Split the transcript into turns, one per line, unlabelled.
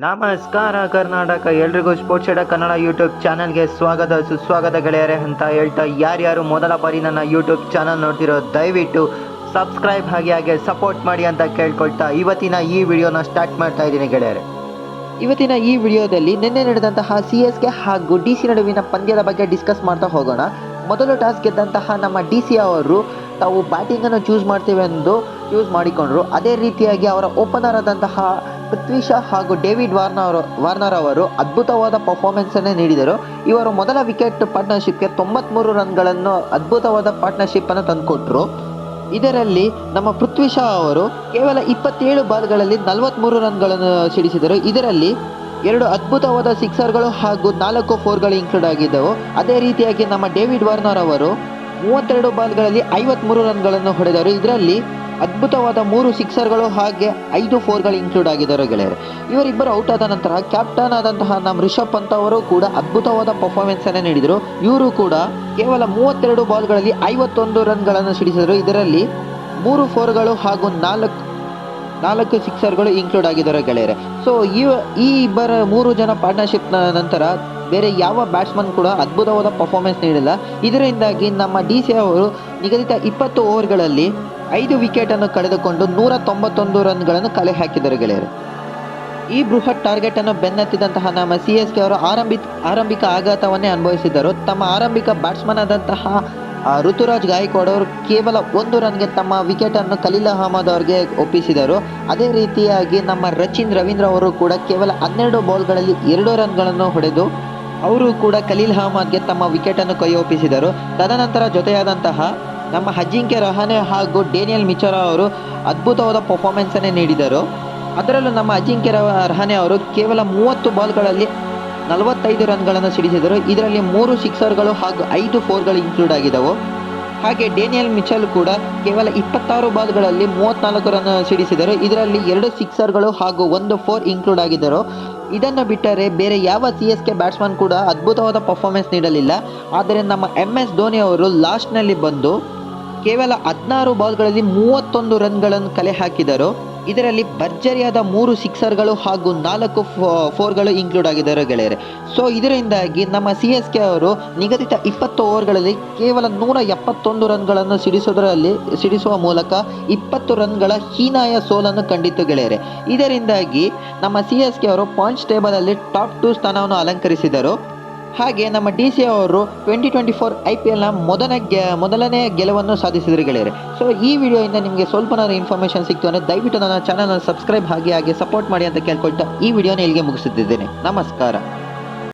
ನಮಸ್ಕಾರ ಕರ್ನಾಟಕ, ಎಲ್ರಿಗೂ ಸ್ಪೋರ್ಟ್ಸ್ ಎಡ ಕನ್ನಡ ಯೂಟ್ಯೂಬ್ ಚಾನಲ್ಗೆ ಸುಸ್ವಾಗತ ಗೆಳೆಯರೆ ಅಂತ ಹೇಳ್ತಾ, ಯಾರ್ಯಾರು ಮೊದಲ ಬಾರಿ ನನ್ನ ಯೂಟ್ಯೂಬ್ ಚಾನಲ್ ನೋಡ್ತಿರೋ ದಯವಿಟ್ಟು ಸಬ್ಸ್ಕ್ರೈಬ್ ಹಾಗೆ ಸಪೋರ್ಟ್ ಮಾಡಿ ಅಂತ ಕೇಳ್ಕೊಳ್ತಾ ಇವತ್ತಿನ ಈ ವಿಡಿಯೋನ ಸ್ಟಾರ್ಟ್ ಮಾಡ್ತಾ ಇದ್ದೀನಿ ಗೆಳೆಯರೆ. ಇವತ್ತಿನ ಈ ವಿಡಿಯೋದಲ್ಲಿ ನಿನ್ನೆ ನಡೆದಂತಹ CSK ಹಾಗೂ DC ನಡುವಿನ ಪಂದ್ಯದ ಬಗ್ಗೆ ಡಿಸ್ಕಸ್ ಮಾಡ್ತಾ ಹೋಗೋಣ. ಮೊದಲು ಟಾಸ್ ಗೆದ್ದಂತಹ ನಮ್ಮ DC ಅವರು ತಾವು ಬ್ಯಾಟಿಂಗನ್ನು ಚೂಸ್ ಮಾಡ್ತೇವೆ ಎಂದು ಚೂಸ್ ಮಾಡಿಕೊಂಡ್ರು. ಅದೇ ರೀತಿಯಾಗಿ ಅವರ ಓಪನರ್ ಆದಂತಹ ಪೃಥ್ವಿ ಶಾ ಹಾಗೂ ಡೇವಿಡ್ ವಾರ್ನರ್ ಅವರು ಅದ್ಭುತವಾದ ಪರ್ಫಾರ್ಮೆನ್ಸನ್ನೇ ನೀಡಿದರು. ಇವರು ಮೊದಲ ವಿಕೆಟ್ ಪಾರ್ಟ್ನರ್ಶಿಪ್ಗೆ 93 ರನ್ಗಳನ್ನು ಅದ್ಭುತವಾದ ಪಾರ್ಟ್ನರ್ಶಿಪ್ಪನ್ನು ತಂದುಕೊಟ್ರು. ಇದರಲ್ಲಿ ನಮ್ಮ ಪೃಥ್ವಿ ಶಾ ಅವರು ಕೇವಲ 27 ಬಾಲ್ಗಳಲ್ಲಿ 43 ರನ್ಗಳನ್ನು ಸಿಡಿಸಿದರು. ಇದರಲ್ಲಿ 2 ಅದ್ಭುತವಾದ ಸಿಕ್ಸರ್ಗಳು ಹಾಗೂ 4 ಫೋರ್ಗಳು ಇನ್ಕ್ಲೂಡ್ ಆಗಿದ್ದವು. ಅದೇ ರೀತಿಯಾಗಿ ನಮ್ಮ ಡೇವಿಡ್ ವಾರ್ನರ್ ಅವರು 32 ಬಾಲ್ಗಳಲ್ಲಿ 53 ರನ್ಗಳನ್ನು ಹೊಡೆದರು. ಇದರಲ್ಲಿ ಅದ್ಭುತವಾದ 3 ಸಿಕ್ಸರ್ಗಳು ಹಾಗೆ 5 ಫೋರ್ಗಳು ಇನ್ಕ್ಲೂಡ್ ಆಗಿದ್ದಾರೆ ಗೆಳೆಯರೆ. ಇವರಿಬ್ಬರು ಔಟ್ ಆದ ನಂತರ ಕ್ಯಾಪ್ಟನ್ ಆದಂತಹ ನಮ್ಮ ರಿಷಬ್ ಪಂತ್ ಅವರು ಕೂಡ ಅದ್ಭುತವಾದ ಪರ್ಫಾರ್ಮೆನ್ಸ್ ಅನ್ನು ನೀಡಿದರು. ಇವರು ಕೂಡ ಕೇವಲ 32 ಬಾಲ್ಗಳಲ್ಲಿ 51 ರನ್ಗಳನ್ನು ಸಿಡಿಸಿದರು. ಇದರಲ್ಲಿ 3 ಫೋರ್ಗಳು ಹಾಗೂ 4 ಸಿಕ್ಸರ್ಗಳು ಇನ್ಕ್ಲೂಡ್ ಆಗಿದ್ದಾರೆ ಗೆಳೆಯರೆ. ಸೊ ಈ ಇಬ್ಬರ 3 ಜನ ಪಾರ್ಟ್ನರ್ಶಿಪ್ ನಂತರ ಬೇರೆ ಯಾವ ಬ್ಯಾಟ್ಸ್ಮನ್ ಕೂಡ ಅದ್ಭುತವಾದ ಪರ್ಫಾರ್ಮೆನ್ಸ್ ನೀಡಿಲ್ಲ. ಇದರಿಂದಾಗಿ ನಮ್ಮ DC ಅವರು ನಿಗದಿತ 20 ಓವರ್ಗಳಲ್ಲಿ 5 ವಿಕೆಟನ್ನು ಕಳೆದುಕೊಂಡು 191 ರನ್ಗಳನ್ನು ಕಲೆ ಹಾಕಿದರು ಗೆಳೆಯರೆ. ಈ ಬೃಹತ್ ಟಾರ್ಗೆಟ್ ಅನ್ನು ಬೆನ್ನತ್ತಿದಂತಹ ನಮ್ಮ CSK ಅವರು ಆರಂಭಿಕ ಆಘಾತವನ್ನೇ ಅನುಭವಿಸಿದರು. ತಮ್ಮ ಆರಂಭಿಕ ಬ್ಯಾಟ್ಸ್ಮನ್ ಆದಂತಹ ಋತುರಾಜ್ ಗಾಯಕ್ವಾಡ್ ಅವರು ಕೇವಲ 1 ರನ್ಗೆ ತಮ್ಮ ವಿಕೆಟನ್ನು ಖಲೀಲ್ ಅಹ್ಮದ್ ಅವರಿಗೆ ಒಪ್ಪಿಸಿದರು. ಅದೇ ರೀತಿಯಾಗಿ ನಮ್ಮ ರವೀಂದ್ರ ಅವರು ಕೂಡ ಕೇವಲ 12 ಬಾಲ್ಗಳಲ್ಲಿ 2 ರನ್ಗಳನ್ನು ಹೊಡೆದು ಅವರು ಕೂಡ ಖಲೀಲ್ ಅಹ್ಮದ್ಗೆ ತಮ್ಮ ವಿಕೆಟನ್ನು ಕೈ ಒಪ್ಪಿಸಿದರು. ತದನಂತರ ಜೊತೆಯಾದಂತಹ ನಮ್ಮ ಅಜಿಂಕ್ಯ ರಹಾನೆ ಹಾಗೂ ಡೇನಿಯಲ್ ಮಿಚರ್ ಅವರು ಅದ್ಭುತವಾದ ಪರ್ಫಾರ್ಮೆನ್ಸನ್ನೇ ನೀಡಿದರು. ಅದರಲ್ಲೂ ನಮ್ಮ ಅಜಿಂಕ್ಯ ರಹಾನೆ ಅವರು ಕೇವಲ 30 ಬಾಲ್ಗಳಲ್ಲಿ 45 ರನ್ಗಳನ್ನು ಸಿಡಿಸಿದರು. ಇದರಲ್ಲಿ 3 ಸಿಕ್ಸರ್ಗಳು ಹಾಗೂ 5 ಫೋರ್ಗಳು ಇನ್ಕ್ಲೂಡ್ ಆಗಿದ್ದವು. ಹಾಗೆ ಡೇನಿಯಲ್ ಮಿಚೆಲ್ ಕೂಡ ಕೇವಲ 26 ಬಾಲ್ಗಳಲ್ಲಿ 34 ರನ್ ಸಿಡಿಸಿದರು. ಇದರಲ್ಲಿ 2 ಸಿಕ್ಸರ್ಗಳು ಹಾಗೂ 1 ಫೋರ್ ಇನ್ಕ್ಲೂಡ್ ಆಗಿದ್ದರು. ಇದನ್ನು ಬಿಟ್ಟರೆ ಬೇರೆ ಯಾವ CSK ಬ್ಯಾಟ್ಸ್ಮನ್ ಕೂಡ ಅದ್ಭುತವಾದ ಪರ್ಫಾರ್ಮೆನ್ಸ್ ನೀಡಲಿಲ್ಲ. ಆದರೆ ನಮ್ಮ MS ಧೋನಿ ಅವರು ಲಾಸ್ಟ್ನಲ್ಲಿ ಬಂದು ಕೇವಲ 16 ಬಾಲ್ಗಳಲ್ಲಿ 31 ರನ್ಗಳನ್ನು ಕಲೆ ಹಾಕಿದರು. ಇದರಲ್ಲಿ ಭರ್ಜರಿಯಾದ 3 ಸಿಕ್ಸರ್ಗಳು ಹಾಗೂ 4 ಫೋರ್ಗಳು ಇನ್ಕ್ಲೂಡ್ ಆಗಿದ್ದಾರೆ ಗೆಳೆಯರೆ. ಸೊ ಇದರಿಂದಾಗಿ ನಮ್ಮ CSK ಅವರು ನಿಗದಿತ 20 ಓವರ್ಗಳಲ್ಲಿ ಕೇವಲ 171 ರನ್ಗಳನ್ನು ಸಿಡಿಸುವ ಮೂಲಕ 20 ರನ್ಗಳ ಹೀನಾಯ ಸೋಲನ್ನು ಕಂಡಿತ್ತು ಗೆಳೆಯರೆ. ಇದರಿಂದಾಗಿ ನಮ್ಮ CSK ಅವರು ಪಾಯಿಂಟ್ಸ್ ಟೇಬಲಲ್ಲಿ ಟಾಪ್ 2 ಸ್ಥಾನವನ್ನು ಅಲಂಕರಿಸಿದರು. ಹಾಗೆ ನಮ್ಮ DC ಅವರು 2024 IPLನ ಮೊದಲನೇ ಗೆಲುವನ್ನು ಸಾಧಿಸಿದರು ಗೆಳೆಯರೆ. ಸೊ ಈ ವಿಡಿಯೋಯಿಂದ ನಿಮಗೆ ಸ್ವಲ್ಪನಾದ್ರೂ ಇನ್ಫಾರ್ಮೇಷನ್ ಸಿಕ್ತು ಅಂದರೆ ದಯವಿಟ್ಟು ನನ್ನ ಚಾನಲ್ನ ಸಬ್ಸ್ಕ್ರೈಬ್ ಹಾಗೆ ಸಪೋರ್ಟ್ ಮಾಡಿ ಅಂತ ಕೇಳ್ಕೊಳ್ತಾ ಈ ವಿಡಿಯೋನ ಇಲ್ಲಿಗೆ ಮುಗಿಸುತ್ತಿದ್ದೇನೆ. ನಮಸ್ಕಾರ.